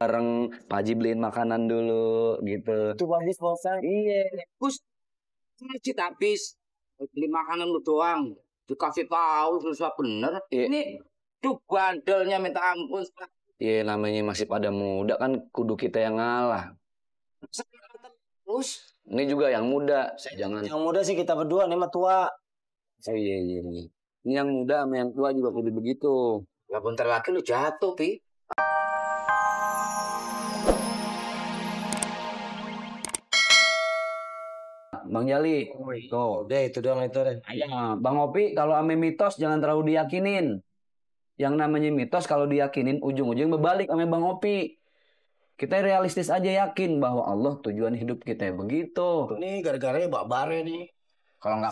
bareng, Pak Haji beliin makanan dulu gitu. Itu bagus Bosan. Iya. Gus, masjid habis. Beli makanan lu doang. Dikasih tahu susah bener. Iya. Ini tuh bandelnya minta ampun. Iya, namanya masih pada muda kan, kudu kita yang ngalah. Terus Ini juga yang muda, jangan. Yang muda sih kita berdua, nih mah tua. Oh iya. Ini yang muda sama yang tua juga kudu begitu. ya bentar lagi lu jatuh, Pi. Bang Jali, tuh. Udah itu doang itu deh. Ya, Bang Opi, kalau ame mitos jangan terlalu diyakinin. Yang namanya mitos kalau diyakinin ujung-ujung berbalik ame Bang Opi. Kita realistis aja yakin bahwa Allah tujuan hidup kita begitu. Ini gara-garanya bare nih. Kalau nggak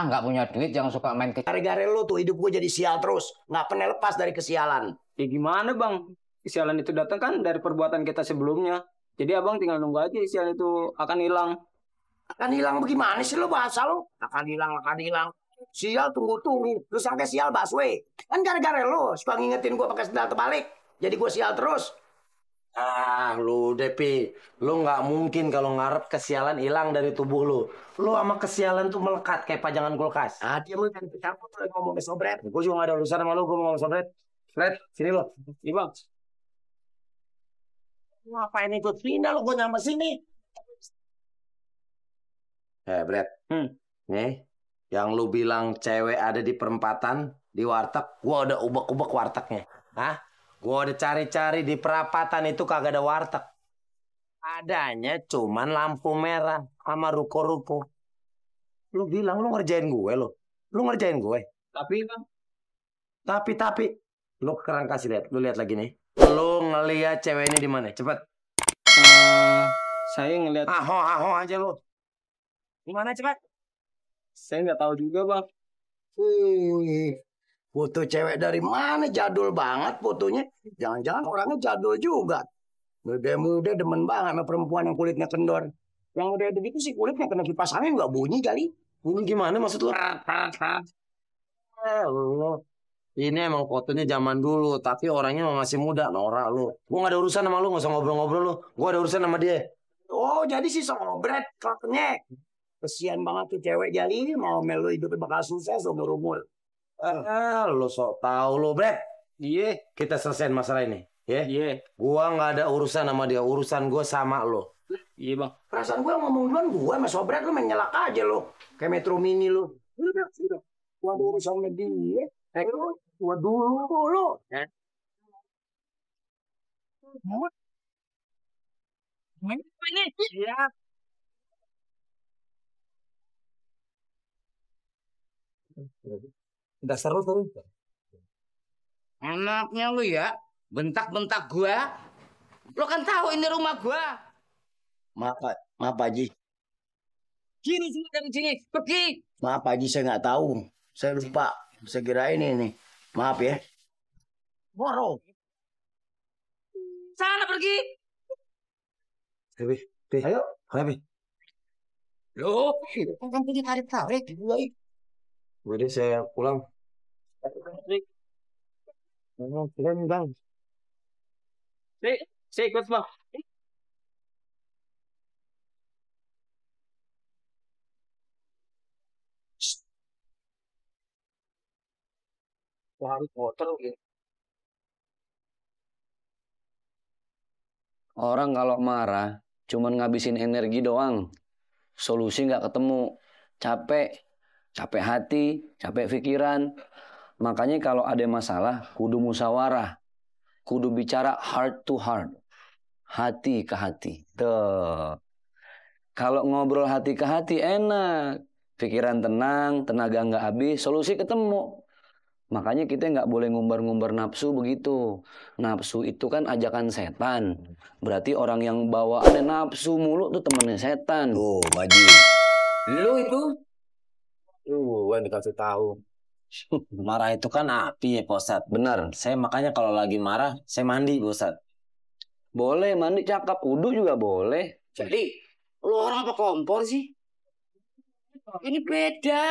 nggak punya duit jangan suka main ke. Gara-gara lu tuh hidup gue jadi sial terus. Nggak pernah lepas dari kesialan. Ya gimana bang? Kesialan itu datang kan dari perbuatan kita sebelumnya. Jadi abang tinggal nunggu aja kesialan itu akan hilang. Akan hilang bagaimana sih lu bahasa lu? Akan hilang. Sial tunggu. Lu sampai sial busway. Kan gara-gara lu suka ngingetin gue pakai sendal terbalik. Jadi gue sial terus. Ah, lu Depi, lu nggak mungkin kalau ngarep kesialan hilang dari tubuh lu. Lu sama kesialan tuh melekat kayak pajangan kulkas. Ah, dia lu kan campur lagi ngomong ke sobret. Gue juga gak ada urusan sama lu, gue ngomong sobret. Fred, sini lu. Iya bang. Ngapain ikut pindah lu, gue nyampe sini. Brad. Nih, yang lu bilang cewek ada di perempatan, di warteg, gua udah ubek-ubek wartegnya. Hah? Gua udah cari-cari di perapatan itu kagak ada warteg. Adanya cuman lampu merah sama ruko-ruko. Lu bilang lu ngerjain gue lo. Lu ngerjain gue. Tapi bang. Tapi. Lu sekarang kasih lihat. Lu lihat lagi nih. Lu ngelihat cewek ini di mana? Cepet. Saya ngeliat. Aho aja lu. Di mana cepet? Saya nggak tahu juga bang. Foto cewek dari mana? Jadul banget fotonya. Jangan-jangan orangnya jadul juga. Muda-muda demen banget sama perempuan yang kulitnya kendor. Yang udah begitu sih kulitnya kena kipas angin nggak bunyi kali. Bunyi gimana maksud lu? Ini emang fotonya zaman dulu, tapi orangnya masih muda. Norak lu. Gua nggak ada urusan sama lu, nggak usah ngobrol-ngobrol lu. Gua ada urusan sama dia. Oh, jadi si sobret katanya. Kesian banget tuh cewek Jali, mau melu hidupnya bakal sukses seumur umur. Lo sok tahu lo, Brad. Iya. Kita selesaiin masalah ini, ya? Iya. Gua nggak ada urusan sama dia, urusan gua sama lo. Iya bang. Perasaan gua ngomong duluan gua sama sobret lo main nyelak aja lo. Kayak Metro Mini lo. Udah. Gua ada urusan sama dia. Gua dulu. Ini. Iya. Udah seru tuh. Anaknya lu ya, bentak-bentak gua. Lu kan tahu ini rumah gua. Maaf Pak Haji. Gini sini dari sini, pergi. Maaf Pak Haji, saya nggak tahu. Saya lupa. Saya kira ini nih. Maaf ya. Boro. Sana pergi. Ayo. Ayo. Loh, kan tadi tarik-tarik. Udah saya pulang. Keren bang. Saya ikut bang. Harus motor gitu. Orang kalau marah cuman ngabisin energi doang. Solusi nggak ketemu. Capek hati, capek pikiran. Makanya kalau ada masalah kudu musyawarah. Kudu bicara heart to heart. Hati ke hati. Tuh. Kalau ngobrol hati ke hati enak. Pikiran tenang, tenaga nggak habis, solusi ketemu. Makanya kita nggak boleh ngumbar-ngumbar nafsu begitu. Nafsu itu kan ajakan setan. Berarti orang yang bawaannya nafsu mulu tuh temennya setan. Tuh, Baji. Lu itu Gue dikasih tahu. Marah itu kan api ya, Pak Ustadz. Benar. Saya makanya kalau lagi marah, saya mandi, Pak Ustadz. Boleh mandi cakap, wudu juga boleh. jadi lu orang apa kompor sih? Ini beda.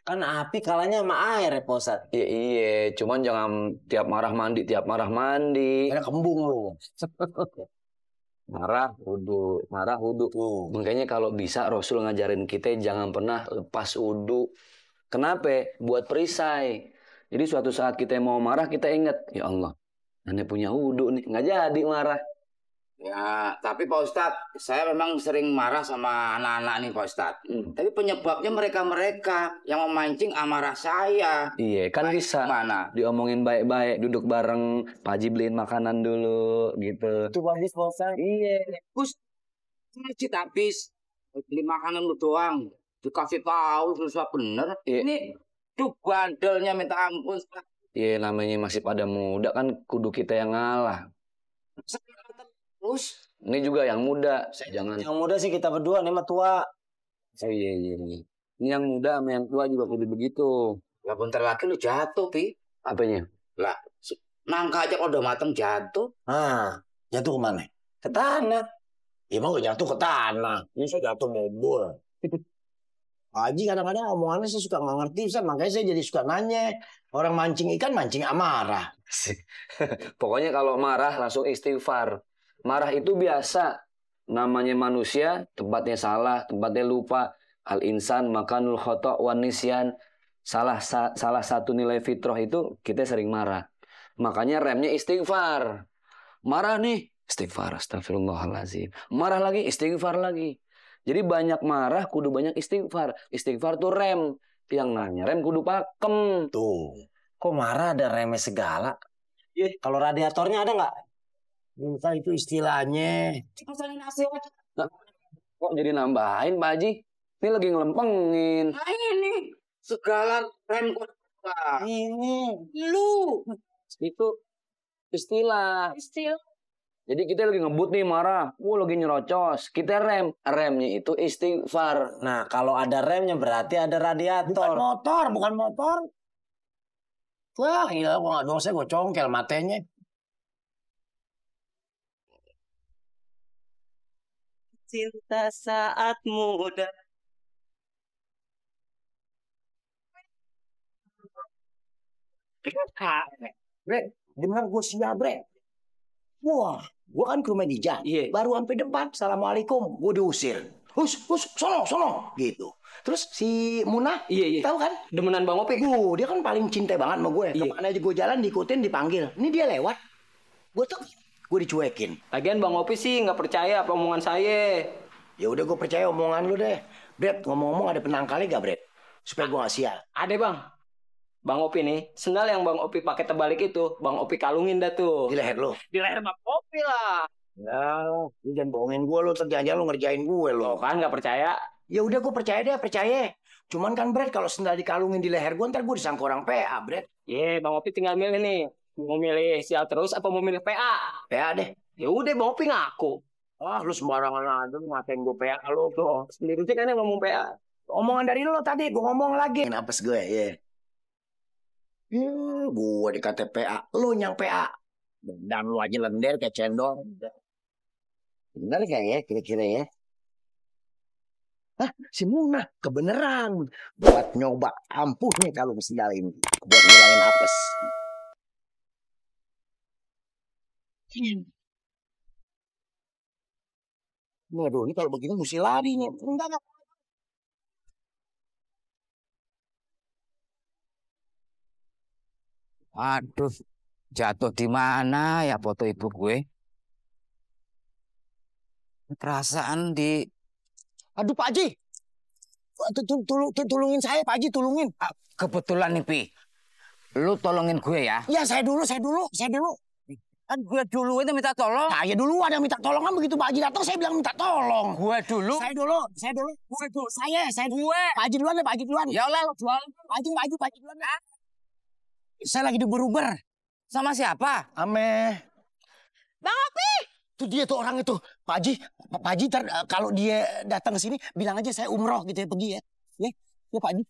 Kan api kalahnya sama air ya, Pak Ustadz. Iya, iya, cuman jangan tiap marah mandi. Kira kembung lu. Marah wudhu. Makanya kalau bisa Rasul ngajarin kita jangan pernah lepas wudhu. Kenapa? Buat perisai. Jadi suatu saat kita mau marah, kita ingat, ya Allah, Anda punya wudhu nih, nggak jadi marah. Ya, tapi Pak Ustadz, saya memang sering marah sama anak-anak nih Pak Ustadz. Tapi penyebabnya mereka-mereka yang memancing amarah saya. Iya, kan bisa Mana? diomongin baik-baik, duduk bareng, Pak Haji beliin makanan dulu, gitu. Itu bagus, Pak Ustadz. Iya. Gus, masjid habis. Beli makanan lu doang. Dikasih tahu susah bener. Iya. Ini tuh bandelnya minta ampun. Iya, namanya masih pada muda kan, kudu kita yang ngalah. Terus Ini juga yang muda, jangan. Yang muda sih kita berdua, nih mah tua. Oh iya. Ini yang muda sama yang tua juga kudu begitu. ya bentar lagi lu jatuh, Pi. Apanya? Lah, nangka aja kalau udah mateng jatuh. Ah, jatuh kemana? Ke tanah. Ya mau jatuh ke tanah. Ini saya jatuh mobil. Pak Haji kadang-kadang omongannya saya suka nggak ngerti, Ustaz. Makanya saya jadi suka nanya. Orang mancing ikan, mancing amarah. Pokoknya kalau marah langsung istighfar. Marah itu biasa. Namanya manusia, tempatnya salah, tempatnya lupa. Al-insan makanul khoto' wan nisyan. Salah satu nilai fitrah itu kita sering marah. Makanya remnya istighfar. Marah nih, istighfar, astagfirullahaladzim. Marah lagi, istighfar lagi. Jadi banyak marah, kudu banyak istighfar. Istighfar tuh rem. Yang nanya rem kudu pakem. Tuh. Kok marah ada remeh segala? Kalau radiatornya ada nggak? Bukan itu istilahnya. Kok jadi nambahin Pak Haji? Ini lagi ngelempengin. Nah ini segala rem kok. Ini. Lu Itu istilah. Jadi kita lagi ngebut nih marah. Lagi nyerocos. Kita rem. Remnya itu istighfar. Nah, kalau ada remnya berarti ada radiator. Bukan motor. Wah, gila, gua nggak dosa, gua congkel matanya. Cinta saat muda. Bre, dengar gue siap, Bre. Wah, gue kan ke rumah Dija. Iya. Baru sampai depan, assalamualaikum, gue diusir. Sono, gitu. Terus si Munah, Iya. tahu kan? Demenan Bang Opik. Dia kan paling cinta banget sama gue. Iya. Kemana aja gue jalan, diikutin, dipanggil. Ini dia lewat. Gue tuh, gue dicuekin. Lagian Bang Opik sih nggak percaya apa omongan saya. Ya udah gue percaya omongan lu deh. Bret, ngomong-ngomong ada penangkalnya gak, Bret? Supaya gue gak sial. Ada Bang. Bang Opi nih, sendal yang Bang Opi pakai terbalik itu, Bang Opi kalungin dah tuh. Di leher lu. Di leher Bang Opi lah. Ya, lu jangan bohongin gue lu. Terjangan lu ngerjain gue Lo lu. kan nggak percaya? Ya udah gue percaya deh, percaya. Cuman kan Bret, kalau sendal dikalungin di leher gue, ntar gue disangka orang PA, Bret. Bang Opi tinggal milih nih. Mau milih sial terus apa mau milih PA? PA deh. Ya udah Bang Opi ngaku. Ah, lu sembarangan aja, lu ngatain gue PA lu tuh. Sendiri sih kan yang ngomong PA. Omongan dari lu tadi, gue ngomong lagi. Kenapa gue, ya? Gue dikata PA, lu yang PA. Dan lu aja lender kayak cendol. Bener gak ya, kira-kira ya? Hah, si Munah, kebeneran. Buat nyoba ampuh nih kalau sendal ini. Buat ngilangin apes. Waduh, ini kalau begini mesti lari nih. Enggak. Aduh, jatuh di mana ya foto ibu gue? Perasaan di Aduh, Pak Haji. Tolongin saya, Pak Haji, tolongin. kebetulan nih, Pi. Lu tolongin gue ya. Ya, saya dulu. Kan gue dulu itu minta tolong. Saya dulu ada minta tolong kan begitu Pak Haji datang saya bilang minta tolong. Gue dulu. Saya dulu. Gue dulu. Saya dulu. Pak Haji duluan deh, Pak Haji duluan. Ya Allah, lu jual. Pak Haji duluan. Saya lagi diuber-uber. Sama siapa? Ame. Bang Opi! Itu dia tuh orang itu. Pak Haji kalau dia datang ke sini bilang aja saya umroh gitu ya pergi ya. Ya Pak Haji.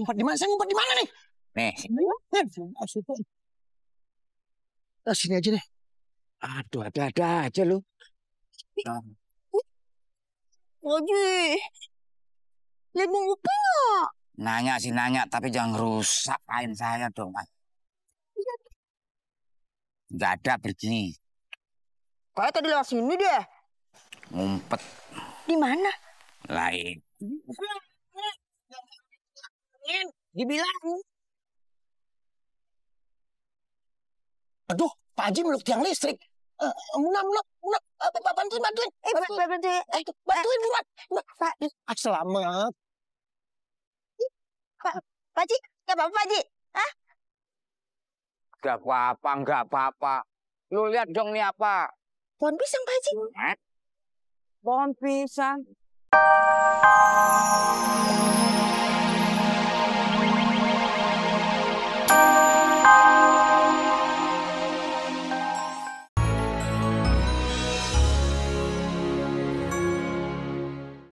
Ngumpet di mana? Saya ngumpet di mana nih? Nih. Sini aja deh. Aduh, ada aja lu. Haji, lihat Bang Opi nggak? Nanya sih nanya, tapi jangan rusak kain saya dong. Nggak ada pergi. Kayak tadi lewat sini deh. Ngumpet. Di mana? Lain. Dibilang. Aduh, Pak Haji meluk tiang listrik. Bantuin. Bantuin buruan. Pak, Selamat. Pak Haji, nggak apa-apa Pak Haji. Hah? Nggak apa-apa. Lu lihat dong nih apa? Pohon pisang Pak Haji. Pohon pisang.